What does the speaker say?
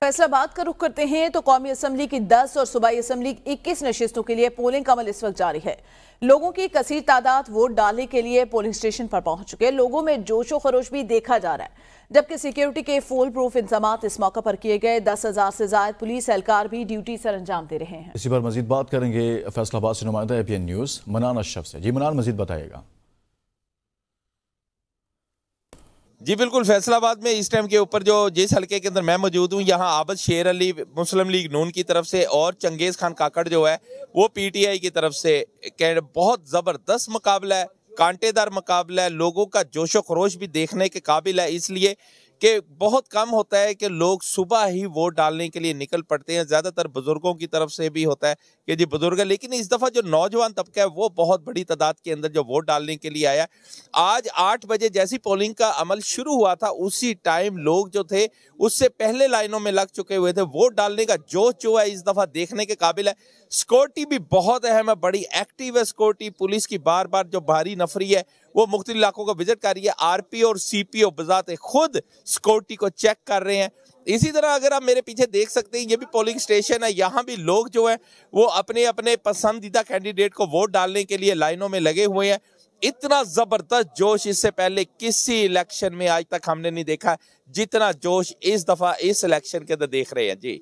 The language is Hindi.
फैसलाबाद का रुख करते हैं तो कौमी असम्बली की 10 और सूबाई असम्बली 21 नशिस्तों के लिए पोलिंग का अमल इस वक्त जारी है। लोगों की कसीर तादाद वोट डालने के लिए पोलिंग स्टेशन पर पहुंच चुके हैं। लोगों में जोशो खरोश भी देखा जा रहा है, जबकि सिक्योरिटी के फुल प्रूफ इंतजाम इस मौके पर किए गए। 10,000 से ज्यादा पुलिस एहलकार भी ड्यूटी सर अंजाम दे रहे हैं। इसी पर मजीद बात करेंगे फैसलाबाद से नुमाइंदा एपीएन न्यूज मनान अशरफ से। जी मनान, मजीद बताइएगा। जी बिल्कुल, फैसलाबाद में इस टाइम के ऊपर जो जिस हलके के अंदर मैं मौजूद हूँ, यहाँ आबद शेर अली मुस्लिम लीग नून की तरफ से और चंगेज खान काकड़ जो है वो पीटीआई की तरफ से बहुत जबरदस्त मुकाबला है, कांटेदार मुकाबला है। लोगों का जोशो खरोश भी देखने के काबिल है, इसलिए कि बहुत कम होता है कि लोग सुबह ही वोट डालने के लिए निकल पड़ते हैं। ज़्यादातर बुजुर्गों की तरफ से भी होता है कि जी बुजुर्ग है, लेकिन इस दफ़ा जो नौजवान तबका है वो बहुत बड़ी तादाद के अंदर जो वोट डालने के लिए आया। आज 8 बजे जैसी पोलिंग का अमल शुरू हुआ था, उसी टाइम लोग जो थे उससे पहले लाइनों में लग चुके हुए थे। वोट डालने का जोश जो है इस दफ़ा देखने के काबिल है। सिक्योरिटी भी बहुत अहम है, बड़ी एक्टिव है सिक्योरिटी। पुलिस की बार बार जो भारी नफरी है वो मुख्तलिफ इलाकों को विजिट कर रही है। आरपी और सीपीओ बजाते खुद सिक्योरिटी को चेक कर रहे हैं। इसी तरह अगर आप मेरे पीछे देख सकते हैं, ये भी पोलिंग स्टेशन है। यहाँ भी लोग जो है वो अपने अपने पसंदीदा कैंडिडेट को वोट डालने के लिए लाइनों में लगे हुए हैं। इतना जबरदस्त जोश इससे पहले किसी इलेक्शन में आज तक हमने नहीं देखा जितना जोश इस दफा इस इलेक्शन के अंदर देख रहे हैं। जी।